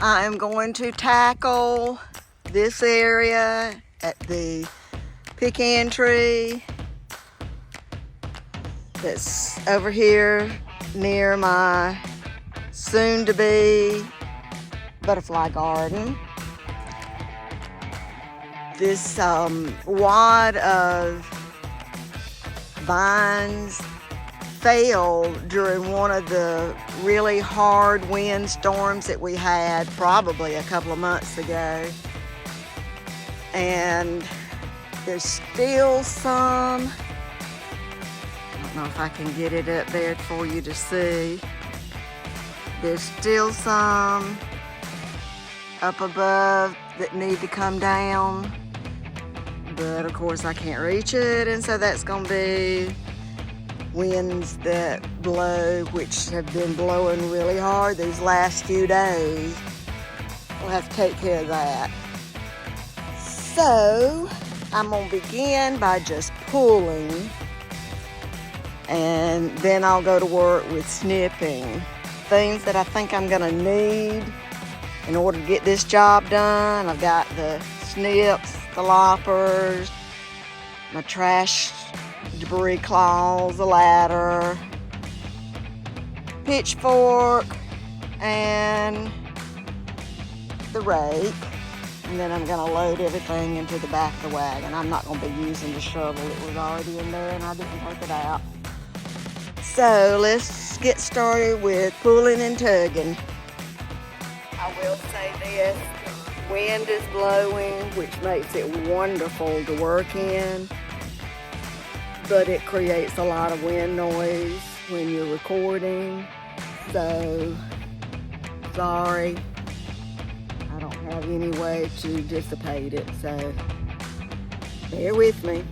I'm going to tackle this area at the pecan tree that's over here near my soon-to-be butterfly garden. This wad of vines failed during one of the really hard wind storms that we had probably a couple of months ago. And there's still some, I don't know if I can get it up there for you to see. There's still some up above that need to come down, but of course I can't reach it, and so that's gonna be winds that blow, which have been blowing really hard these last few days. We'll have to take care of that. So I'm gonna begin by just pulling, and then I'll go to work with snipping. Things that I think I'm gonna need in order to get this job done. I've got the snips, the loppers, my trash debris claws, a ladder, pitchfork, and the rake. And then I'm gonna load everything into the back of the wagon. I'm not gonna be using the shovel. It was already in there and I didn't take it out. So let's get started with pulling and tugging. I will say this, wind is blowing, which makes it wonderful to work in, but it creates a lot of wind noise when you're recording, so sorry, I don't have any way to dissipate it, so bear with me.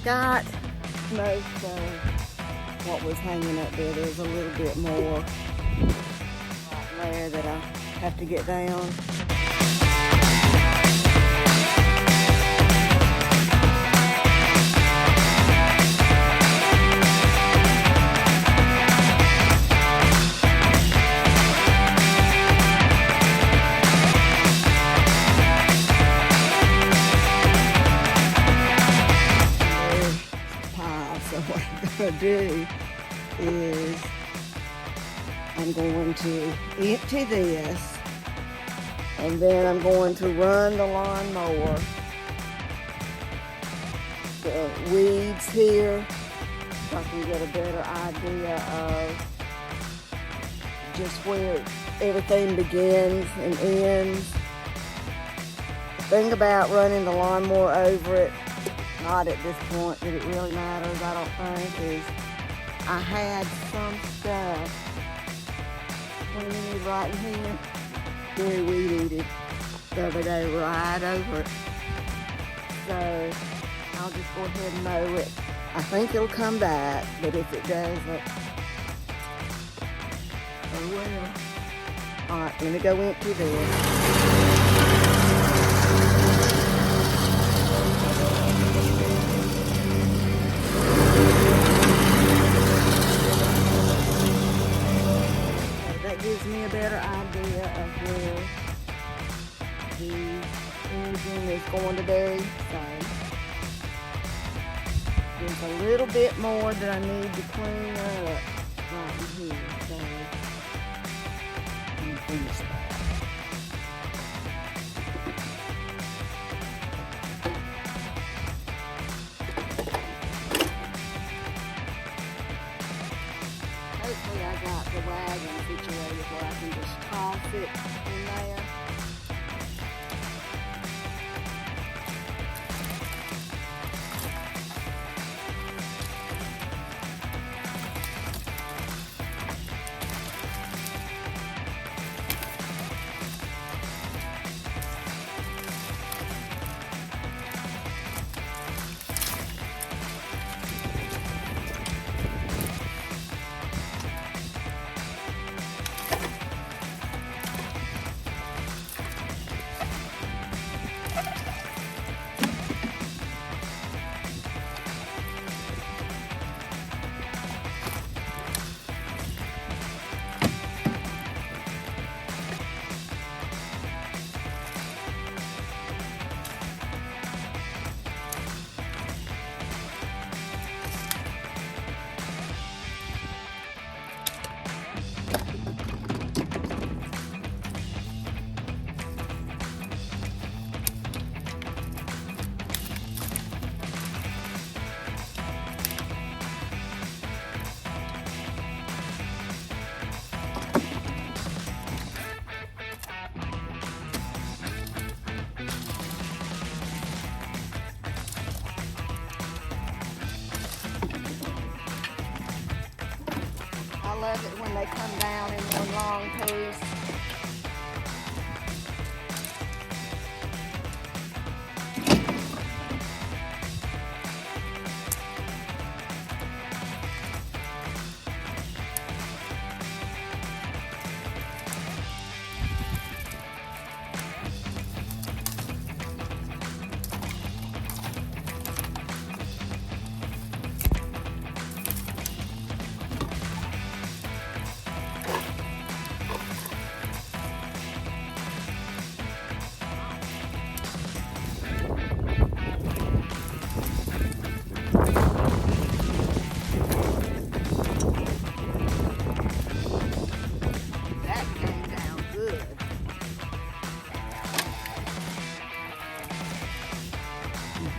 Got most of what was hanging up there. There's a little bit more right there that I have to get down. Do is I I'm going to empty this, and then I'm going to run the lawnmower, the weeds here, so I can get a better idea of just where everything begins and ends. The thing about running the lawnmower over it, not at this point that it really matters, I don't think, is I had some stuff right in here, very weed eated the other day, right over it. So I'll just go ahead and mow it. I think it'll come back, but if it doesn't, oh well. All right, let me go empty this. Gives me a better idea of where the engine is going to be. So there's a little bit more that I need to clean up right in here. So let me finish that. Hopefully I got the wagon situated where I can just toss it in there. I love it when they come down in one long piece.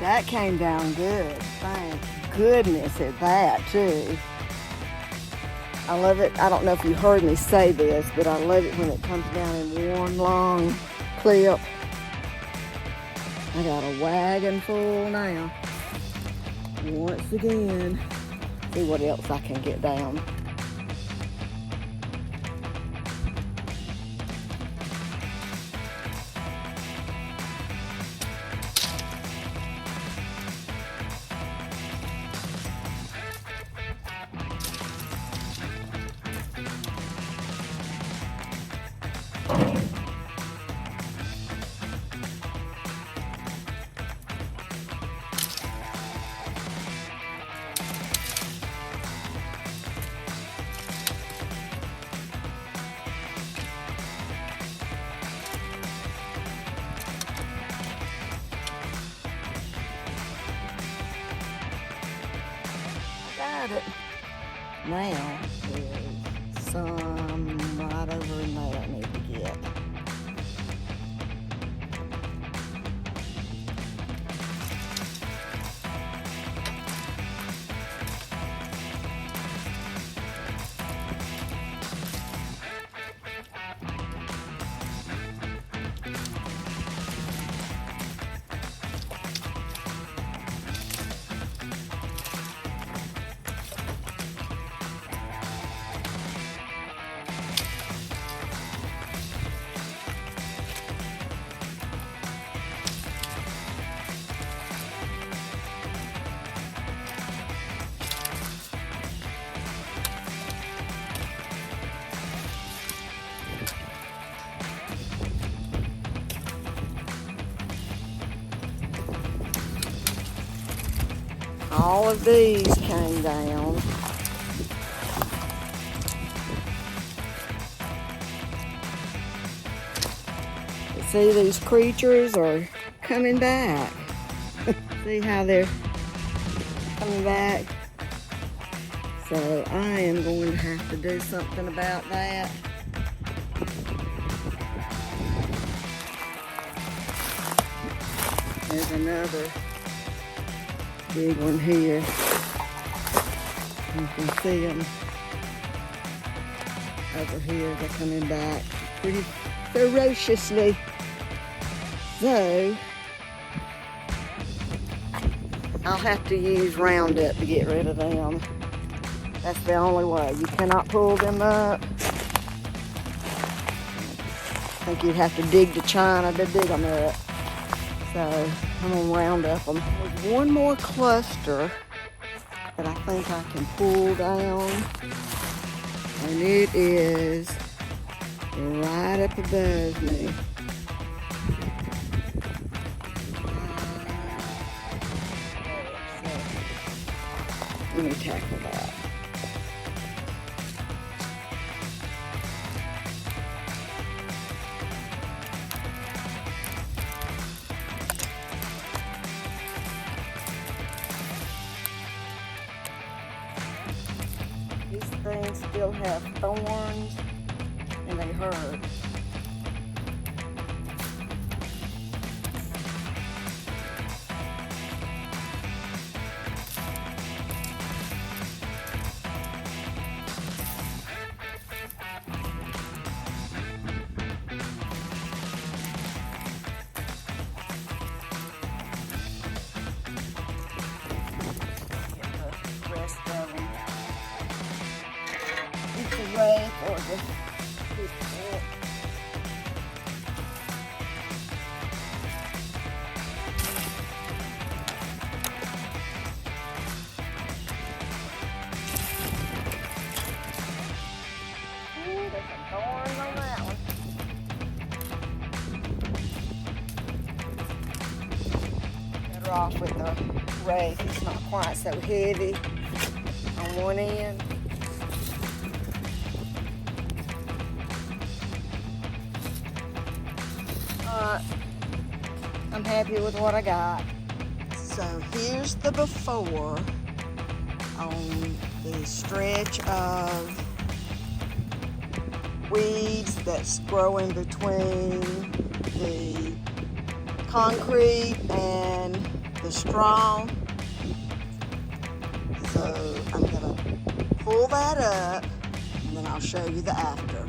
That came down good. Thank goodness at that too. I love it. I don't know if you heard me say this, but I love it when it comes down in one long clip. I got a wagon full now. Once again, see what else I can get down. Got it. Now there's some All of these came down. But see, these creatures are coming back. See how they're coming back? So I am going to have to do something about that. There's another big one here. You can see them over here. They're coming back pretty ferociously. So I'll have to use Roundup to get rid of them. That's the only way. You cannot pull them up. I think you'd have to dig to China to dig them up. So I'm gonna round up them. There's one more cluster that I think I can pull down. And it is right up above me. Let me tackle that. These things still have thorns and they hurt. Way or just there's some thorns on that one. Better off with the rake. It's not quite so heavy on one end. I'm happy with what I got. So here's the before on the stretch of weeds that's growing between the concrete and the straw. So I'm gonna pull that up and then I'll show you the after.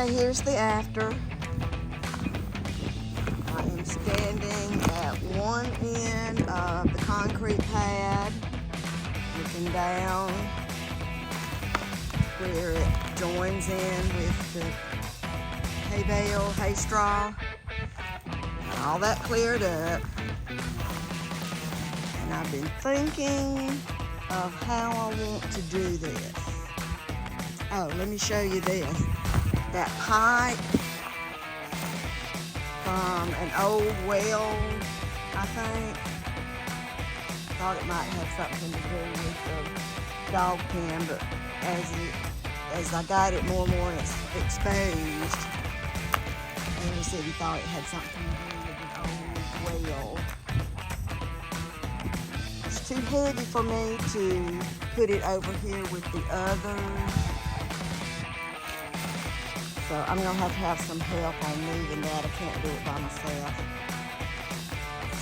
Here's the after. I am standing at one end of the concrete pad, looking down where it joins in with the hay bale, hay straw. Got all that cleared up. And I've been thinking of how I want to do this. Oh, let me show you this. That pipe from an old well, I think. Thought it might have something to do with the dog pen, but as I got it more and more exposed, he said he thought it had something to do with an old well. It's too heavy for me to put it over here with the others. So I'm gonna have some help on moving that. I can't do it by myself.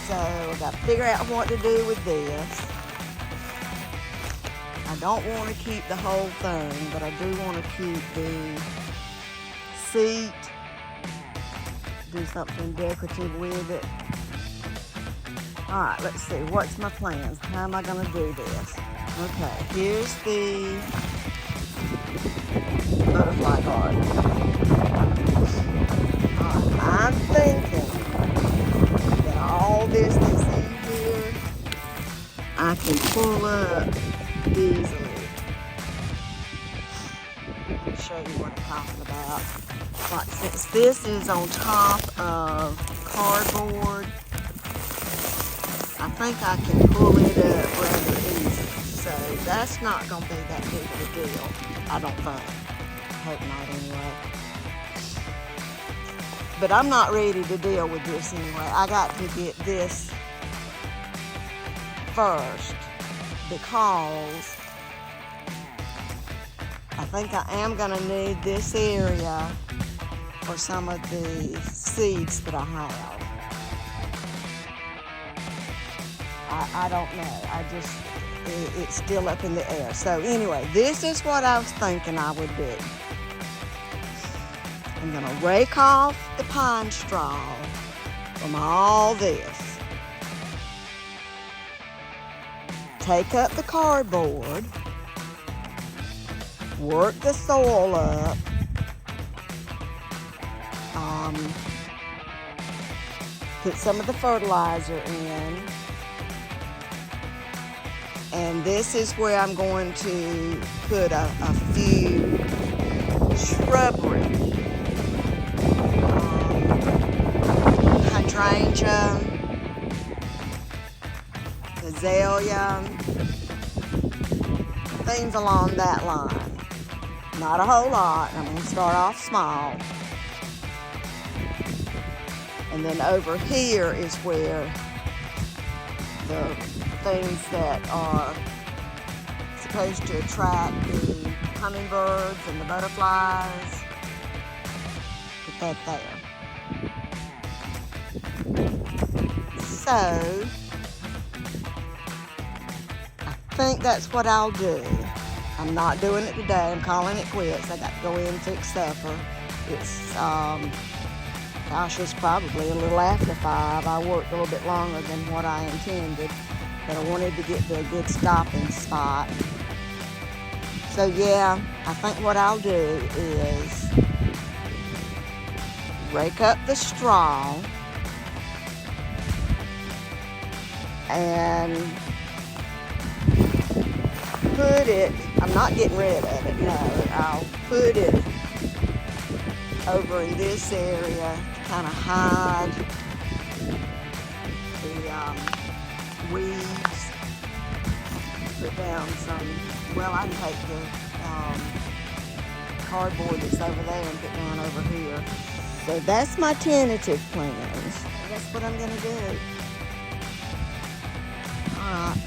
So I gotta figure out what to do with this. I don't want to keep the whole thing, but I do want to keep the seat, do something decorative with it. All right, let's see, what's my plans? How am I gonna do this? Okay, here's the butterfly garden. All right, I'm thinking that all this that's in here, I can pull up easily. Let me show you what I'm talking about. Like, since this is on top of cardboard, I think I can pull it up rather easy. So that's not going to be that big of a deal, I don't think. I hope not anyway. But I'm not ready to deal with this anyway. I got to get this first because I think I am going to need this area for some of the seeds that I have. I don't know. It's still up in the air. So anyway, this is what I was thinking I would do. I'm going to rake off the pine straw from all this. Take up the cardboard. Work the soil up. Put some of the fertilizer in. And this is where I'm going to put a few shrubbery. Hydrangea, azalea, things along that line. Not a whole lot. I'm going to start off small. And then over here is where the things that are supposed to attract the hummingbirds and the butterflies. Put that there. So, I think that's what I'll do. I'm not doing it today. I'm calling it quits. I got to go in and fix supper. It's, gosh, it's probably a little after 5. I worked a little bit longer than what I intended, but I wanted to get to a good stopping spot. So yeah, I think what I'll do is rake up the straw and put it, I'm not getting rid of it, no, I'll put it over in this area to kind of hide the weeds. Put down some, well, I can take the cardboard that's over there and put down over here. So that's my tentative plans. That's what I'm gonna do. Alright,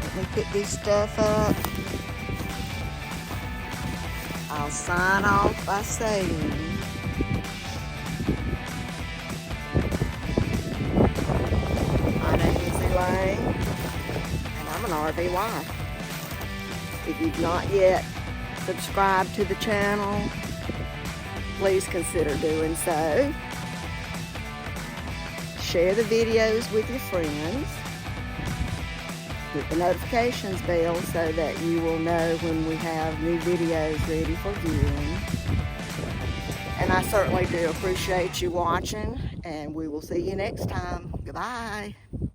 let me put this stuff up. I'll sign off by saying, my name is Elaine, and I'm an RV wife. If you've not yet subscribed to the channel, please consider doing so. Share the videos with your friends. Hit the notifications bell so that you will know when we have new videos ready for viewing. And I certainly do appreciate you watching, and we will see you next time. Goodbye.